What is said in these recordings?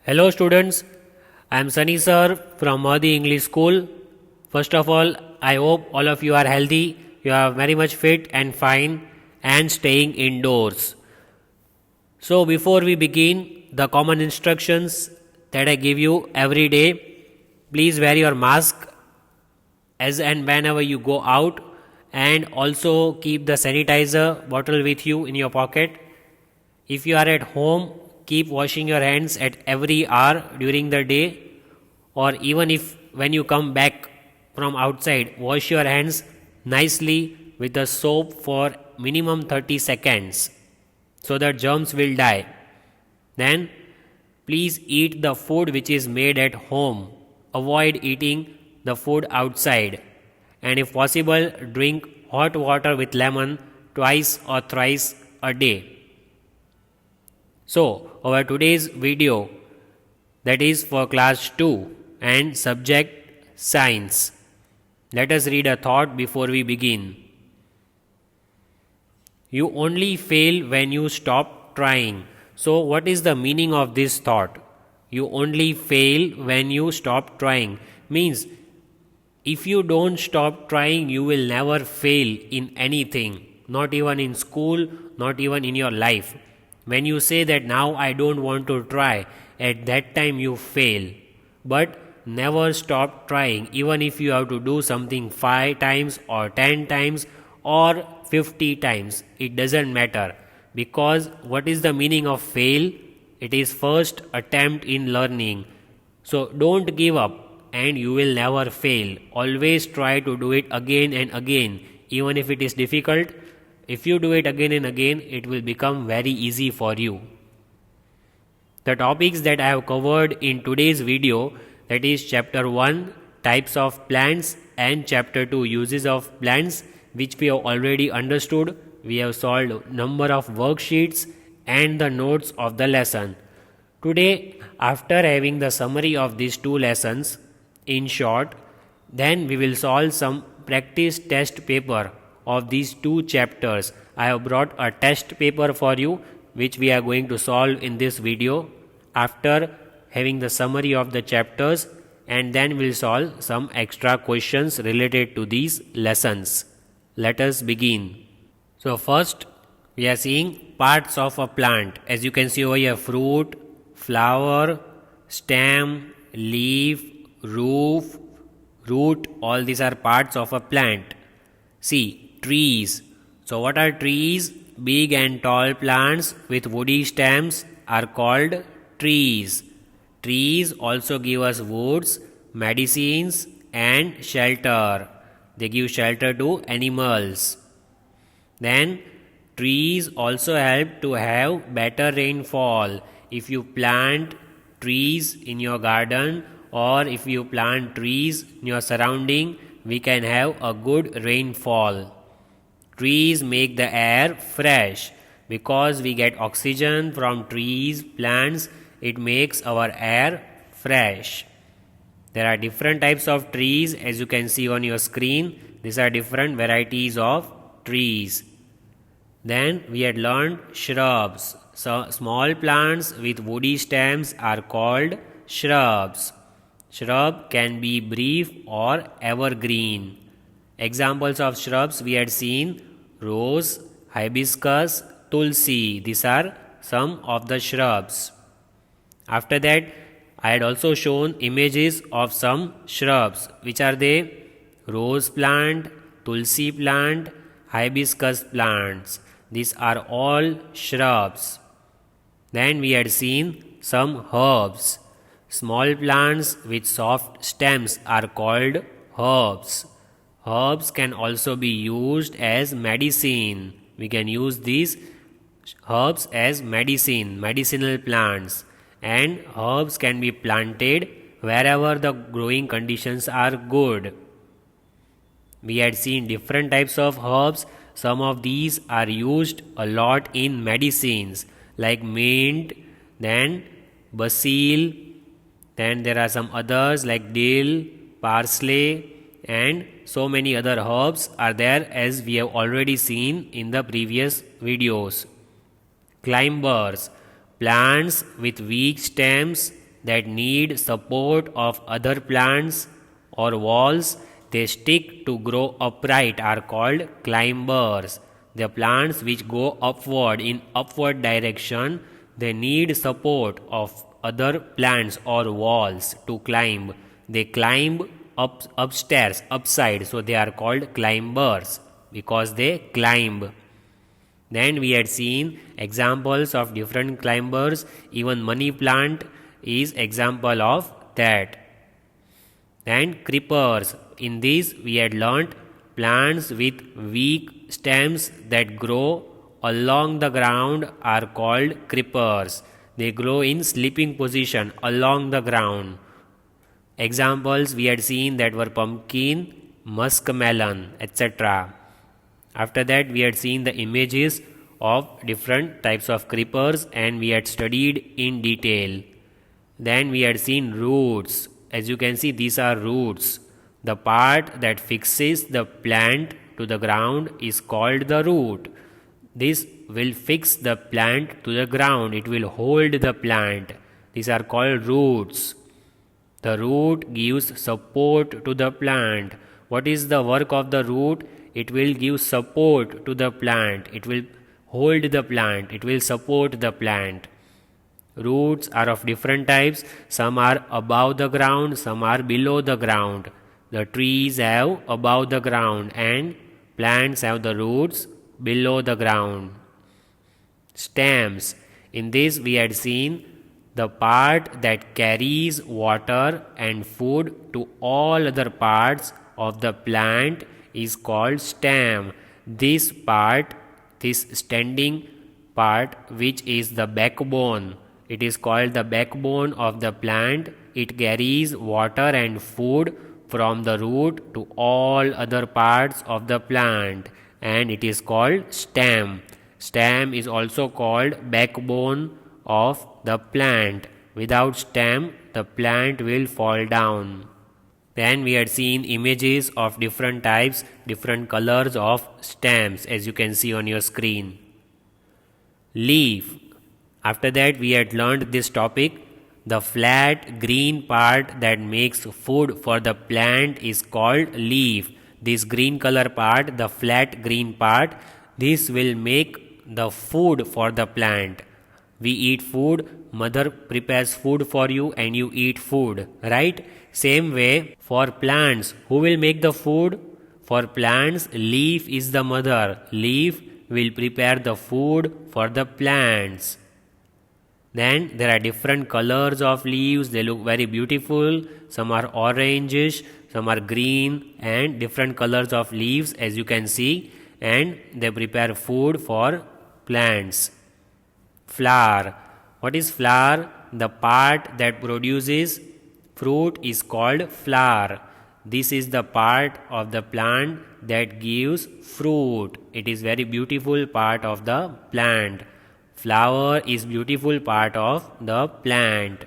Hello students, I am Sunny sir from Mahdi English School. First of all, I hope all of you are healthy, you are very much fit and fine and staying indoors. So before we begin, the common instructions that I give you every day, please wear your mask as and whenever you go out, and also keep the sanitizer bottle with you in your pocket. If you are at home, keep washing your hands at every hour during the day, or even if when you come back from outside, wash your hands nicely with the soap for minimum 30 seconds so that germs will die. Then please eat the food which is made at home. Avoid eating the food outside, and if possible, drink hot water with lemon twice or thrice a day. So, our today's video, that is for class 2 and subject science. Let us read a thought before we begin. You only fail when you stop trying. So, what is the meaning of this thought? You only fail when you stop trying means if you don't stop trying, you will never fail in anything, not even in school, not even in your life. When you say that now I don't want to try, at that time you fail. But never stop trying, even if you have to do something 5 times or 10 times or 50 times. It doesn't matter, because what is the meaning of fail? It is first attempt in learning. So don't give up and you will never fail. Always try to do it again and again, even if it is difficult. If you do it again and again, it will become very easy for you. The topics that I have covered in today's video, that is chapter 1, types of plants, and chapter 2, uses of plants, which we have already understood. We have solved number of worksheets and the notes of the lesson. Today, after having the summary of these two lessons in short, then we will solve some practice test paper of these two chapters. I have brought a test paper for you, which we are going to solve in this video after having the summary of the chapters, and then we'll solve some extra questions related to these lessons. Let us begin. So first, we are seeing parts of a plant. As you can see over here, fruit, flower, stem, leaf, roof, root, all these are parts of a plant. See, trees. So what are trees? Big and tall plants with woody stems are called trees. Trees also give us woods, medicines, and shelter. They give shelter to animals. Then trees also help to have better rainfall. If you plant trees in your garden, or if you plant trees in your surrounding, we can have a good rainfall. Trees make the air fresh. Because we get oxygen from trees, plants, it makes our air fresh. There are different types of trees, as you can see on your screen. These are different varieties of trees. Then we had learned shrubs. So small plants with woody stems are called shrubs. Shrub can be brief or evergreen. Examples of shrubs we had seen: rose, hibiscus, tulsi. These are some of the shrubs. After that, I had also shown images of some shrubs. Which are they? Rose plant, tulsi plant, hibiscus plants. These are all shrubs. Then we had seen some herbs. Small plants with soft stems are called herbs. Herbs can also be used as medicine. We can use these herbs as medicine, medicinal plants. And herbs can be planted wherever the growing conditions are good. We had seen different types of herbs. Some of these are used a lot in medicines, like mint, then basil, then there are some others like dill, parsley, and so many other herbs are there, as we have already seen in the previous videos. Climbers, plants with weak stems that need support of other plants or walls they stick to grow upright are called climbers. The plants which go upward in upward direction, they need support of other plants or walls to climb. They climb upstairs, upside, so they are called climbers because they climb. Then we had seen examples of different climbers. Even money plant is example of that. And creepers. In this we had learnt plants with weak stems that grow along the ground are called creepers. They grow in sleeping position along the ground. Examples we had seen that were pumpkin, muskmelon, etc. After that we had seen the images of different types of creepers and we had studied in detail. Then we had seen roots. As you can see, these are roots. The part that fixes the plant to the ground is called the root. This will fix the plant to the ground. It will hold the plant. These are called roots. The root gives support to the plant. What is the work of the root? It will give support to the plant. It will hold the plant. It will support the plant. Roots are of different types. Some are above the ground, some are below the ground. The trees have above the ground and plants have the roots below the ground. Stems. In this we had seen the part that carries water and food to all other parts of the plant is called stem. This part, this standing part, which is the backbone, it is called the backbone of the plant. It carries water and food from the root to all other parts of the plant and it is called stem. Stem is also called backbone of the plant. Without stem, the plant will fall down. Then we had seen images of different types, different colors of stems as you can see on your screen. Leaf. After that we had learned this topic. The flat green part that makes food for the plant is called leaf. This green color part, the flat green part, this will make the food for the plant. We eat food, mother prepares food for you and you eat food, right? Same way for plants, who will make the food? For plants, leaf is the mother. Leaf will prepare the food for the plants. Then there are different colors of leaves. They look very beautiful. Some are orangish, some are green and different colors of leaves as you can see, and they prepare food for plants. Flower. What is flower? The part that produces fruit is called flower. This is the part of the plant that gives fruit. It is very beautiful part of the plant. Flower is beautiful part of the plant.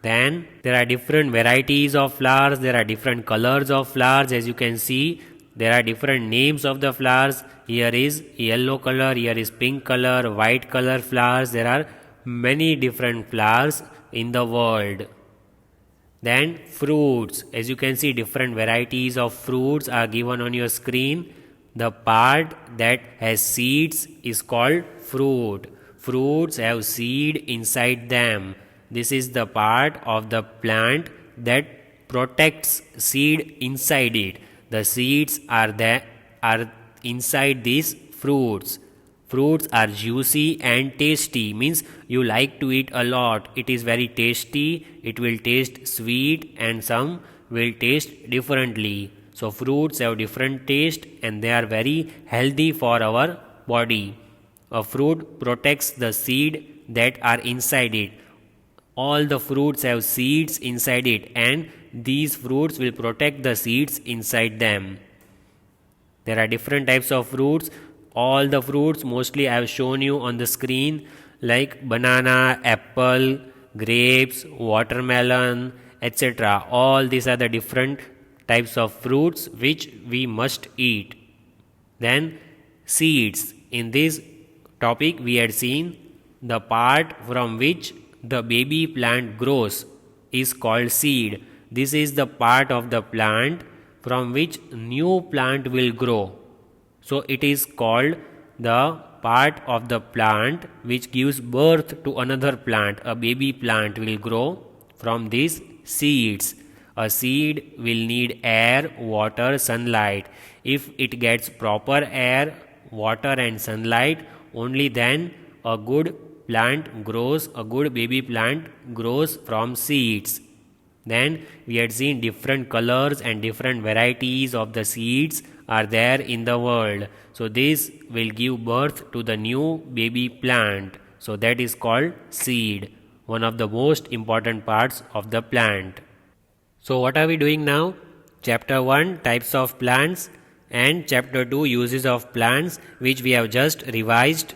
Then there are different varieties of flowers. There are different colors of flowers as you can see. There are different names of the flowers. Here is yellow color, here is pink color, white color flowers. There are many different flowers in the world. Then fruits. As you can see, different varieties of fruits are given on your screen. The part that has seeds is called fruit. Fruits have seed inside them. This is the part of the plant that protects seed inside it. The seeds are inside these fruits. Fruits are juicy and tasty, means you like to eat a lot. It is very tasty, it will taste sweet and some will taste differently. So fruits have different taste and they are very healthy for our body. A fruit protects the seed that are inside it. All the fruits have seeds inside it and these fruits will protect the seeds inside them. There are different types of fruits. All the fruits mostly I have shown you on the screen, like banana, apple, grapes, watermelon, etc. All these are the different types of fruits which we must eat. Then seeds. In this topic we had seen the part from which the baby plant grows. is called seed. This is the part of the plant from which new plant will grow. So it is called the part of the plant which gives birth to another plant. A baby plant will grow from these seeds. A seed will need air, water, sunlight. If it gets proper air, water and sunlight, only then a good plant grows, a good baby plant grows from seeds. Then we had seen different colors and different varieties of the seeds are there in the world. So this will give birth to the new baby plant. So that is called seed, one of the most important parts of the plant. So what are we doing now? Chapter 1, types of plants, and chapter 2, uses of plants, which we have just revised.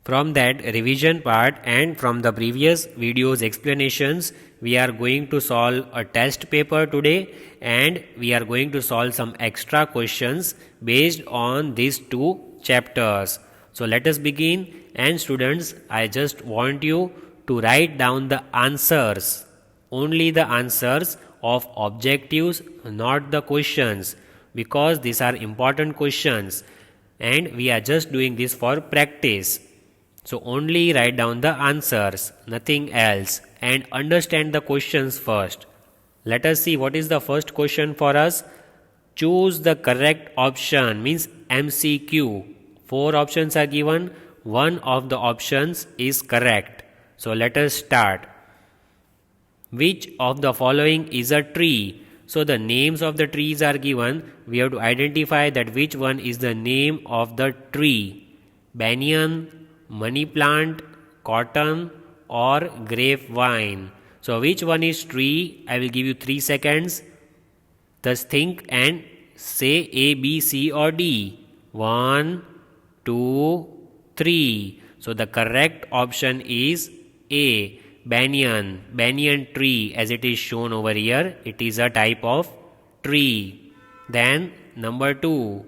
From that revision part and from the previous video's explanations, we are going to solve a test paper today, and we are going to solve some extra questions based on these two chapters. So let us begin, and students, I just want you to write down the answers, only the answers of objectives, not the questions, because these are important questions and we are just doing this for practice. So only write down the answers, nothing else, and understand the questions first. Let us see what is the first question for us. Choose the correct option, means MCQ. 4 options are given, one of the options is correct. So let us start. Which of the following is a tree? So the names of the trees are given. We have to identify that which one is the name of the tree. Banyan, money plant, cotton, or grapevine. So which one is tree? I will give you 3 seconds. Thus think and say A, B, C or D. 1, 2, 3. So the correct option is A. Banyan tree, as it is shown over here, it is a type of tree. Then number 2,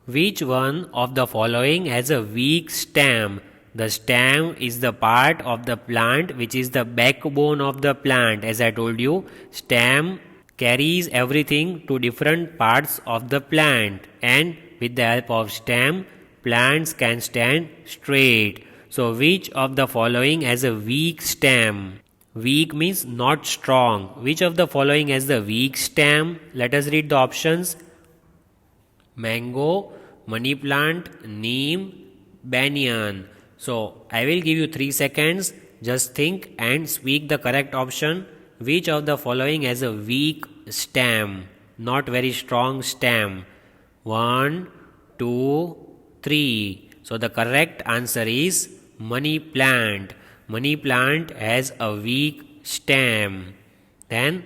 which one of the following has a weak stem? The stem is the part of the plant which is the backbone of the plant. As I told you, stem carries everything to different parts of the plant, and with the help of stem, plants can stand straight. So which of the following has a weak stem? Weak means not strong. Which of the following has the weak stem? Let us read the options. Mango, money plant, neem, banyan. So I will give you 3 seconds. Just think and speak the correct option. Which of the following has a weak stem? Not very strong stem. 1, 2, 3. So the correct answer is money plant. Money plant has a weak stem. Then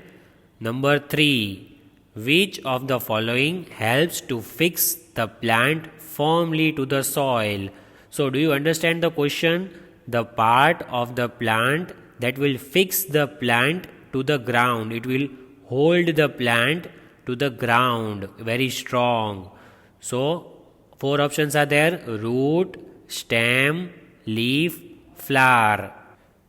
number 3. Which of the following helps to fix the plant firmly to the soil? So do you understand the question? The part of the plant that will fix the plant to the ground. It will hold the plant to the ground very strong. So 4 options are there: root, stem, leaf, flower.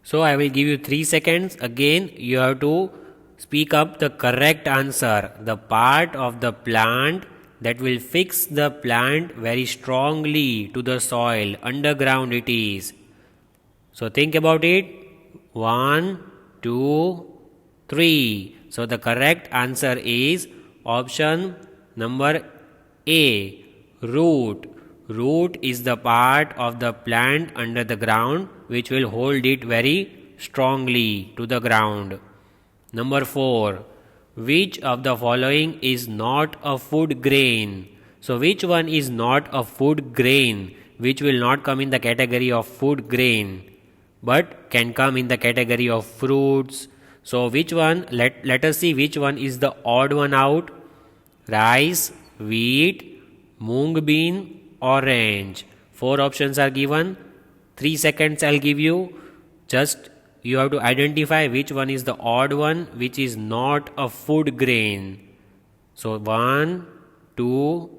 So I will give you 3 seconds. Again, you have to speak up the correct answer. The part of the plant that will fix the plant very strongly to the soil. Underground it is. So think about it. 1, 2, 3. So the correct answer is option number A, root. Root is the part of the plant under the ground which will hold it very strongly to the ground. Number 4. Which of the following is not a food grain? So which one is not a food grain, which will not come in the category of food grain but can come in the category of fruits? So which one? Let us see which one is the odd one out. Rice, wheat, mung bean, orange. 4 options are given. 3 seconds I'll give you. Just you have to identify which one is the odd one which is not a food grain. So 1, 2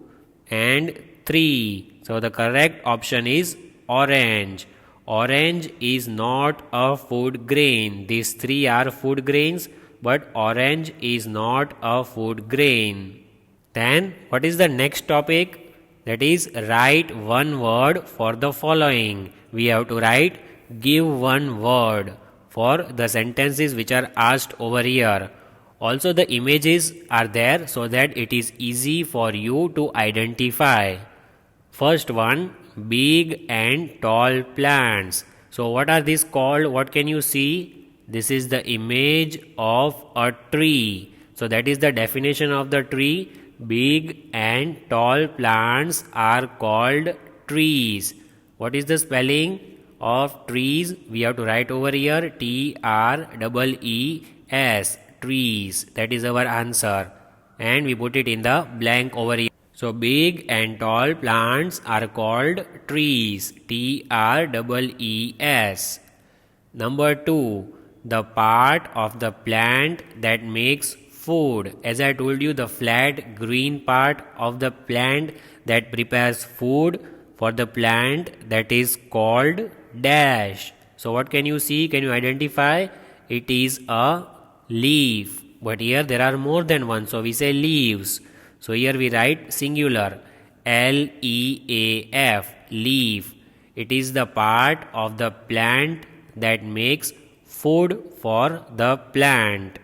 and 3. So the correct option is orange. Orange is not a food grain. These 3 are food grains. but orange is not a food grain. Then, what is the next topic? That is, write one word for the following. We have to write give one word for the sentences which are asked over here. Also, the images are there so that it is easy for you to identify. First one, big and tall plants. So, what are these called? What can you see? This is the image of a tree. So, that is the definition of the tree. Big and tall plants are called trees. What is the spelling of trees? We have to write over here TREES, trees. That is our answer. And we put it in the blank over here. So, big and tall plants are called trees. TREES. Number 2, the part of the plant that makes food. As I told you, the flat green part of the plant that prepares food for the plant, that is called dash. So, what can you see? Can you identify? It is a leaf. But here there are more than one, so we say leaves. So, here we write singular LEAF, leaf. It is the part of the plant that makes food for the plant.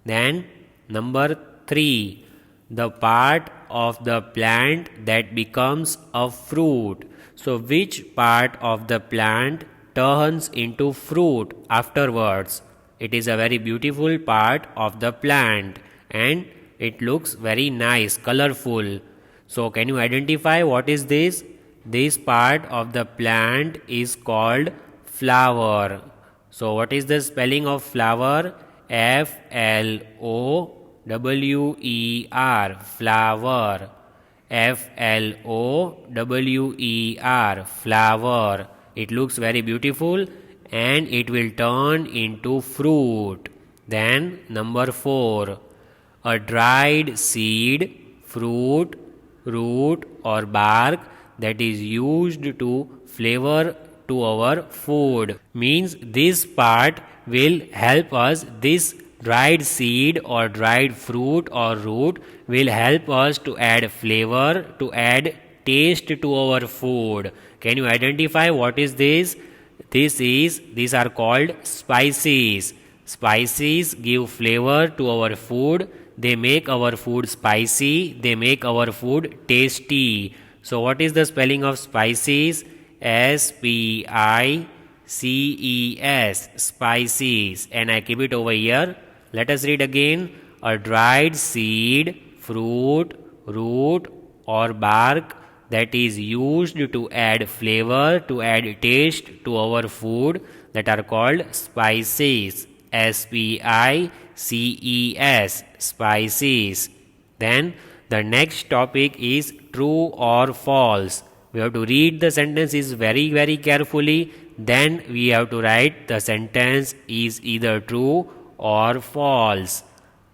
Then, number 3, the part of the plant that becomes a fruit. So, which part of the plant turns into fruit afterwards? It is a very beautiful part of the plant and it looks very nice, colorful. So, can you identify what is this? This part of the plant is called flower. So, what is the spelling of flower? FLOWER, flower. FLOWER, flower. It looks very beautiful and it will turn into fruit. Then, number 4, a dried seed, fruit, root or bark that is used to flavor to our food. Means this part will help us, this dried seed or dried fruit or root will help us to add flavor, to add taste to our food. Can you identify what is this? These are called spices. Spices give flavor to our food. They make our food spicy. They make our food tasty. So, what is the spelling of spices? SPICES, spices. And I keep it over here. Let us read again. A dried seed, fruit, root or bark that is used to add flavor, to add taste to our food, that are called spices. SPICES, spices. Then the next topic is true or false. We have to read the sentences very, very carefully. Then we have to write the sentence is either true or false.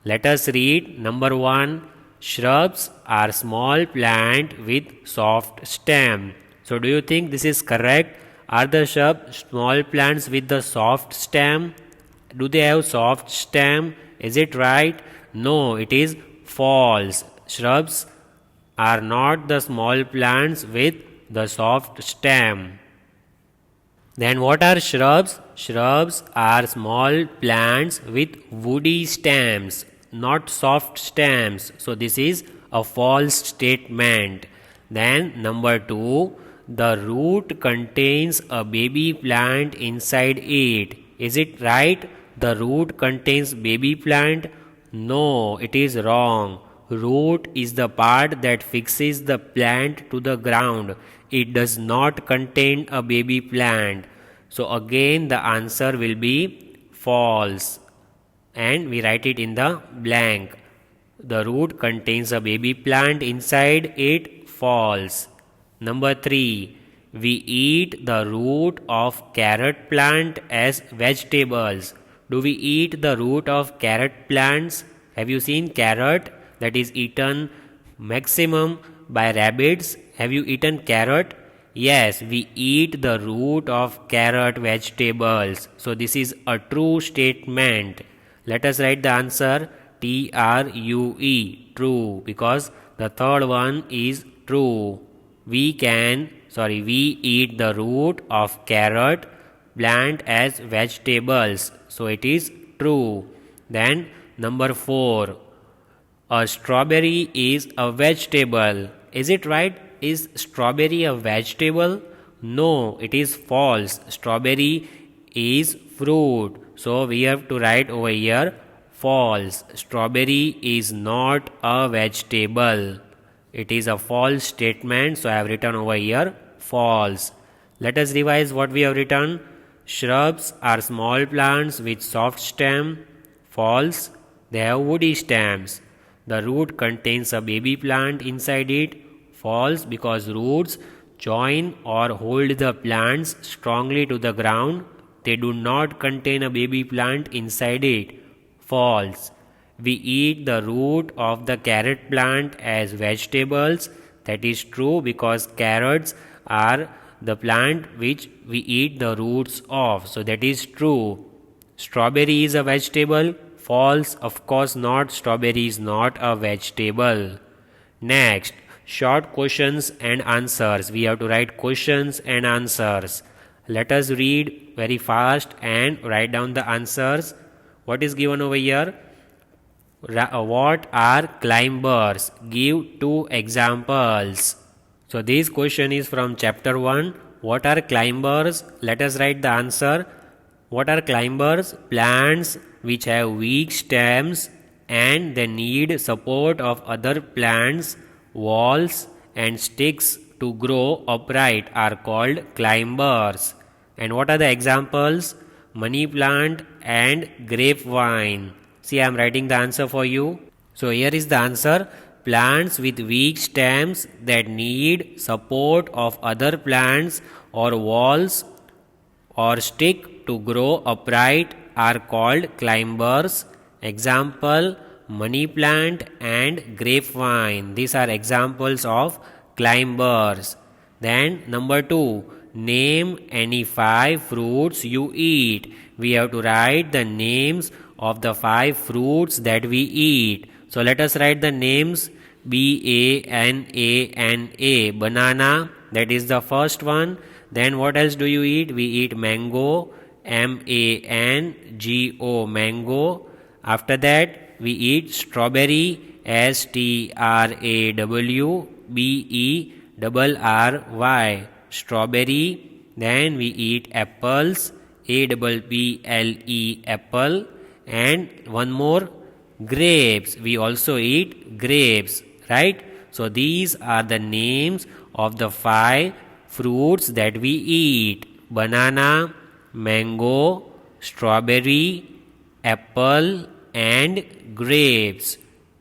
Let us read. Number 1, shrubs are small plant with soft stem. So, do you think this is correct? Are the shrubs small plants with the soft stem? Do they have soft stem? Is it right? No, it is false. Shrubs are not the small plants with the soft stem. Then what are shrubs? Shrubs are small plants with woody stems, not soft stems. So this is a false statement. Then number 2, the root contains a baby plant inside it. Is it right? The root contains baby plant? No, it is wrong. Root is the part that fixes the plant to the ground. It does not contain a baby plant. So again the answer will be false. And we write it in the blank. The root contains a baby plant inside it, false. Number 3, we eat the root of carrot plant as vegetables. Do we eat the root of carrot plants? Have you seen carrot that is eaten maximum by rabbits? Have you eaten carrot? Yes, we eat the root of carrot vegetables. So this is a true statement. Let us write the answer true, true, because the third one is true. We eat the root of carrot plant as vegetables. So it is true. Then number 4. A strawberry is a vegetable. Is it right? Is strawberry a vegetable? No, it is false. Strawberry is fruit. So we have to write over here false. Strawberry is not a vegetable. It is a false statement. So I have written over here false. Let us revise what we have written. Shrubs are small plants with soft stem. False. They have woody stems. The root contains a baby plant inside it. False, because roots join or hold the plants strongly to the ground. They do not contain a baby plant inside it. False. We eat the root of the carrot plant as vegetables. That is true, because carrots are the plant which we eat the roots of. So that is true. Strawberry is a vegetable. False, of course not. Strawberry is not a vegetable. Next, short questions and answers. We have to write questions and answers. Let us read very fast and write down the answers. What is given over here? What are climbers? Give 2 examples. So this question is from chapter 1. What are climbers? Let us write the answer. What are climbers? Plants which have weak stems and they need support of other plants, walls and sticks to grow upright are called climbers. And what are the examples? Money plant and grapevine. See, I am writing the answer for you. So here is the answer. Plants with weak stems that need support of other plants or walls or stick to grow upright are called climbers. Example, money plant and grapevine. These are examples of climbers. Then number 2, name any 5 fruits you eat. We have to write the names of the 5 fruits that we eat. So let us write the names. Banana, banana, that is the first one. Then what else do you eat? We eat mango, mango, mango. After that we eat strawberry, strawberry, strawberry. Then we eat apples, apple, apple. And one more, grapes. We also eat grapes, right? So these are the names of the 5 fruits that we eat: banana, mango, strawberry, apple and grapes.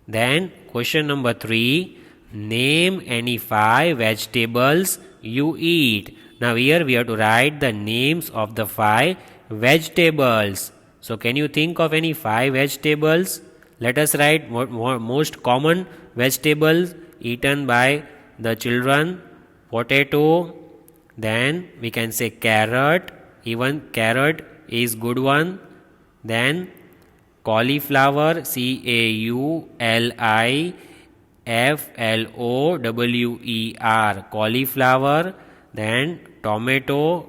Then question number 3, name any 5 vegetables you eat. Now here we have to write the names of the 5 vegetables. So can you think of any 5 vegetables? Let us write most common vegetables eaten by the children. Potato, then we can say carrot, even carrot is good one. Then cauliflower, cauliflower, cauliflower. Then tomato,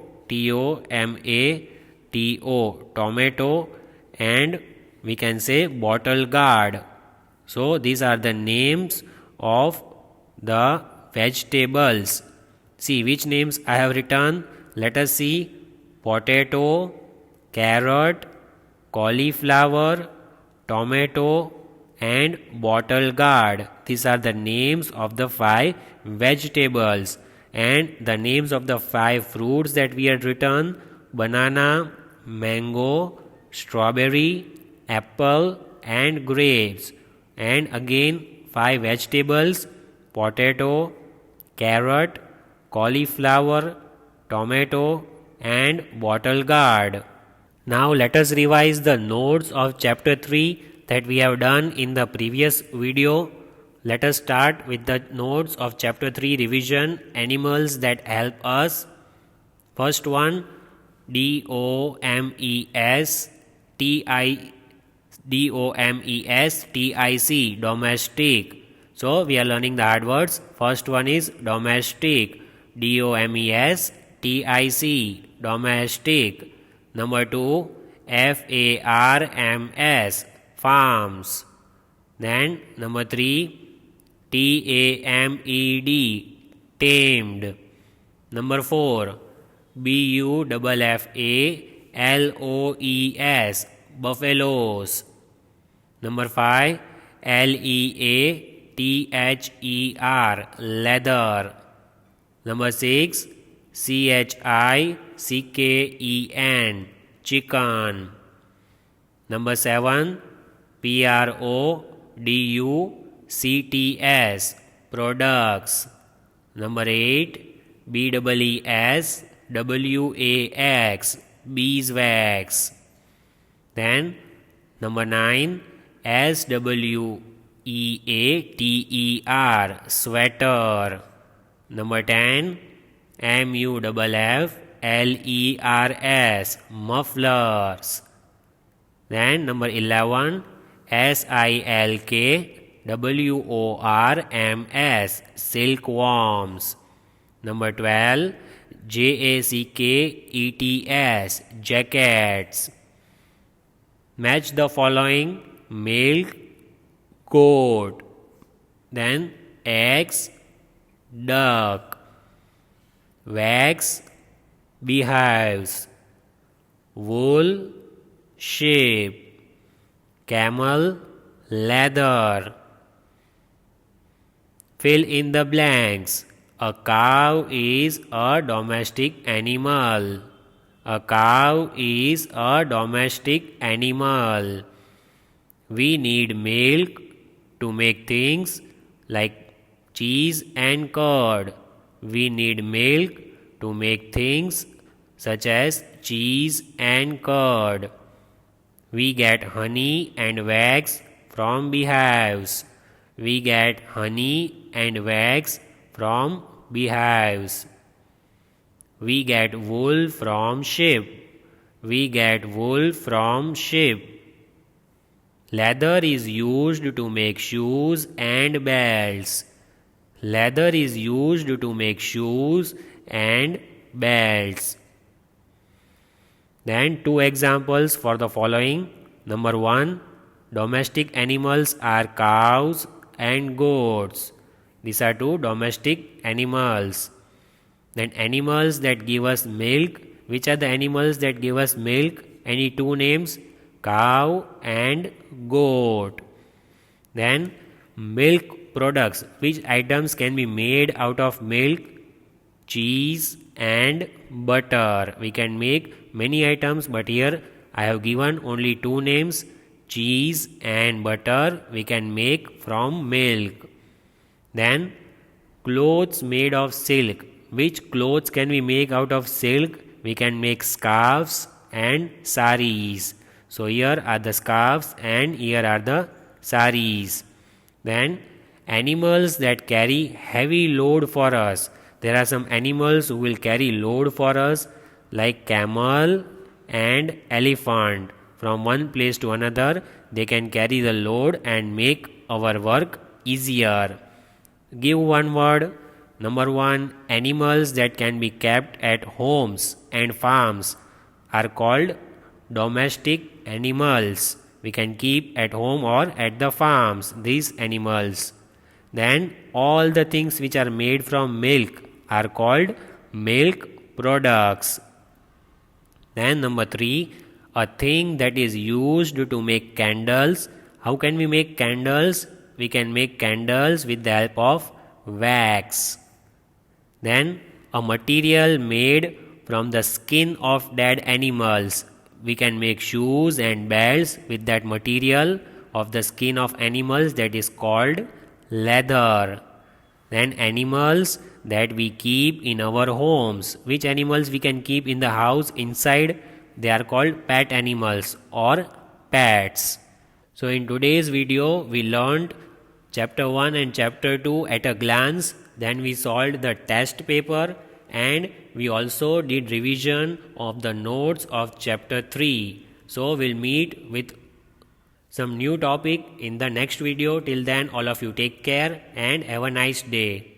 tomato, and we can say bottle gourd. So these are the names of the vegetables. See which names I have written. Let us see: potato, carrot, cauliflower, tomato and bottle gourd. These are the names of the 5 vegetables. And the names of the 5 fruits that we had written: banana, mango, strawberry, apple and grapes. And again 5 vegetables: potato, carrot, cauliflower, tomato and bottle gourd. Now let us revise the notes of chapter 3 that we have done in the previous video. Let us start with the notes of chapter 3 revision: animals that help us. First one, DOMES, domestic, domestic. So we are learning the hard words. First one is domestic, domestic, domestic. Number two, farms, farms. Then number three, tamed, tamed. Number four, buffaloes, buffaloes. Number five, leather, leather. Number six, chicken, chicken. Number seven, products, products. Number eight, beeswax, beeswax. Then number nine, sweater, sweater. Number 10, mufflers, mufflers. Then number 11, silkworms, silkworms. Number 12, jackets, jackets. Match the following: milk, goat. Then eggs, duck. Wax, beehives. Wool, sheep. Camel, leather. Fill in the blanks. A cow is a domestic animal. A cow is a domestic animal. We need milk to make things like cheese and curd. We need milk to make things such as cheese and curd. We get honey and wax from beehives. We get honey and wax from beehives. We get wool from sheep. We get wool from sheep. Leather is used to make shoes and belts. Leather is used to make shoes and belts. Then two examples for the following. Number 1, domestic animals are cows and goats. These are two domestic animals. Then animals that give us milk. Which are the animals that give us milk? Any two names? Cow and goat. Then milk products. Which items can be made out of milk? Cheese and butter. We can make many items, but here I have given only two names. Cheese and butter we can make from milk. Then clothes made of silk. Which clothes can we make out of silk? We can make scarves and saris. So here are the scarves and here are the saris. Then animals that carry heavy load for us. There are some animals who will carry load for us, like camel and elephant. From one place to another, they can carry the load and make our work easier. Give one word. Number 1, animals that can be kept at homes and farms are called domestic animals. We can keep at home or at the farms these animals. Then all the things which are made from milk are called milk products. Then number 3, a thing that is used to make candles. How can we make candles? We can make candles with the help of wax. Then a material made from the skin of dead animals. We can make shoes and belts with that material of the skin of animals, that is called leather. Then animals that we keep in our homes. Which animals we can keep in the house inside? They are called pet animals or pets. So in today's video we learned chapter 1 and chapter 2 at a glance. Then we solved the test paper and we also did revision of the notes of chapter 3. So we'll meet with some new topic in the next video. Till then, all of you take care and have a nice day.